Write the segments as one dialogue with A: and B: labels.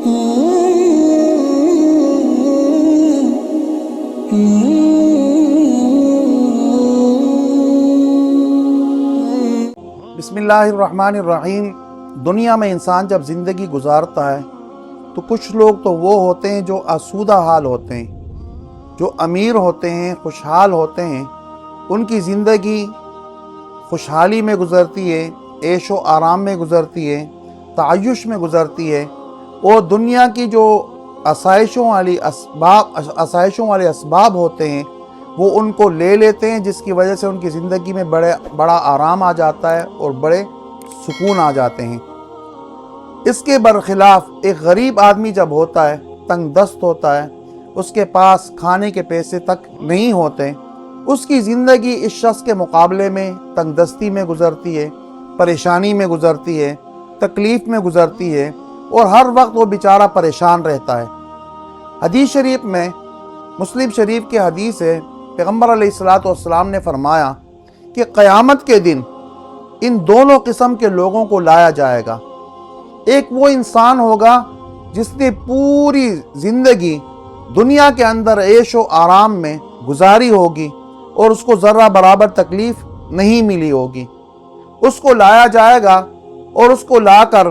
A: बिस्मिल्लाहिर्रहमानिर्रहीम। दुनिया में इंसान जब ज़िंदगी गुजारता है तो कुछ लोग तो वो होते हैं जो आसूदा हाल होते हैं, जो अमीर होते हैं, खुशहाल होते हैं। उनकी ज़िंदगी खुशहाली में गुज़रती है, ऐशो आराम में गुज़रती है, तायुश में गुज़रती है। और दुनिया की जो आसाइशों वाले असबाब होते हैं वो उनको ले लेते हैं, जिसकी वजह से उनकी ज़िंदगी में बड़ा आराम आ जाता है और बड़े सुकून आ जाते हैं। इसके बरखिलाफ़ एक गरीब आदमी जब होता है, तंग दस्त होता है, उसके पास खाने के पैसे तक नहीं होते, उसकी ज़िंदगी इस शख्स के मुकाबले में तंग दस्ती में गुज़रती है, परेशानी में गुज़रती है, तकलीफ़ में गुज़रती है और हर वक्त वो बेचारा परेशान रहता है। हदीस शरीफ में, मुस्लिम शरीफ की हदीस है, पैगम्बर अलैहिस्सलातु वस्सलाम ने फरमाया कि क़यामत के दिन इन दोनों किस्म के लोगों को लाया जाएगा। एक वो इंसान होगा जिसने पूरी ज़िंदगी दुनिया के अंदर ऐशो आराम में गुजारी होगी और उसको ज़र्रा बराबर तकलीफ़ नहीं मिली होगी। उसको लाया जाएगा और उसको लाकर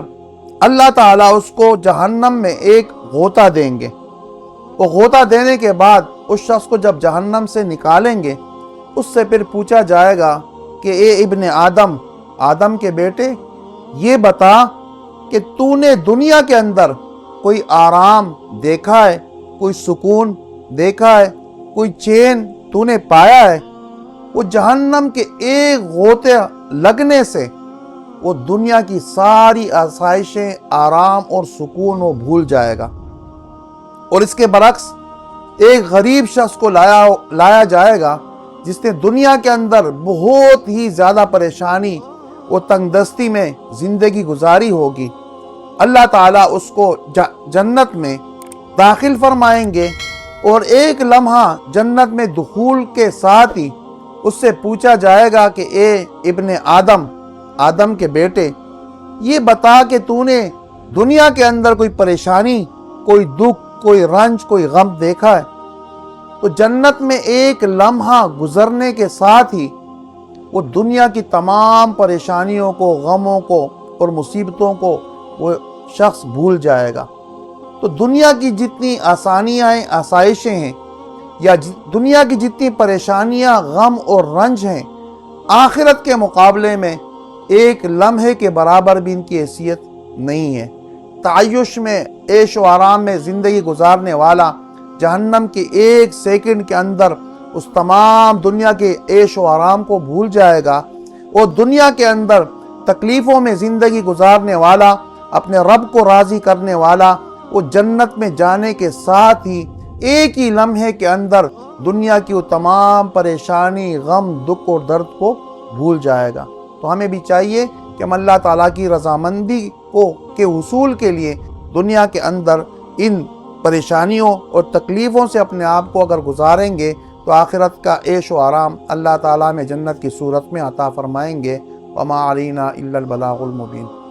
A: अल्लाह ताला उसको जहन्नम में एक गोता देंगे। वो गोता देने के बाद उस शख्स को जब जहन्नम से निकालेंगे, उससे फिर पूछा जाएगा कि ए इब्ने आदम, आदम के बेटे, ये बता कि तूने दुनिया के अंदर कोई आराम देखा है, कोई सुकून देखा है, कोई चैन तूने पाया है? वो जहन्नम के एक गोते लगने से वो दुनिया की सारी आसाइशें, आराम और सुकून वो भूल जाएगा। और इसके बरक्स एक गरीब शख्स को लाया जाएगा जिसने दुनिया के अंदर बहुत ही ज़्यादा परेशानी और तंगदस्ती में ज़िंदगी गुजारी होगी। अल्लाह ताला उसको जन्नत में दाखिल फरमाएंगे और एक लम्हा जन्नत में दुखूल के साथ ही उससे पूछा जाएगा कि ए इब्ने आदम, आदम के बेटे, ये बता कि तूने दुनिया के अंदर कोई परेशानी, कोई दुख, कोई रंज, कोई गम देखा है? तो जन्नत में एक लम्हा गुजरने के साथ ही वो दुनिया की तमाम परेशानियों को, गमों को और मुसीबतों को वो शख्स भूल जाएगा। तो दुनिया की जितनी आसानियाँ, आसाइशें हैं या दुनिया की जितनी परेशानियाँ, गम और रंज हैं, आखिरत के मुकाबले में एक लम्हे के बराबर भी इनकी हैसियत नहीं है। तायुश में, ऐश व आराम में ज़िंदगी गुजारने वाला जहन्नम के एक सेकंड के अंदर उस तमाम दुनिया के ऐश व आराम को भूल जाएगा और दुनिया के अंदर तकलीफ़ों में ज़िंदगी गुजारने वाला, अपने रब को राज़ी करने वाला, वो जन्नत में जाने के साथ ही एक ही लम्हे के अंदर दुनिया की वो तमाम परेशानी, गम, दुख और दर्द को भूल जाएगा। तो हमें भी चाहिए कि हम अल्लाह ताला की रज़ामंदी के हुसूल के लिए दुनिया के अंदर इन परेशानियों और तकलीफ़ों से अपने आप को अगर गुजारेंगे तो आखिरत का ऐश व आराम अल्लाह ताला में जन्नत की सूरत में अता फरमाएंगे। वमा अलैना इल्लल बलागुल मुबीन।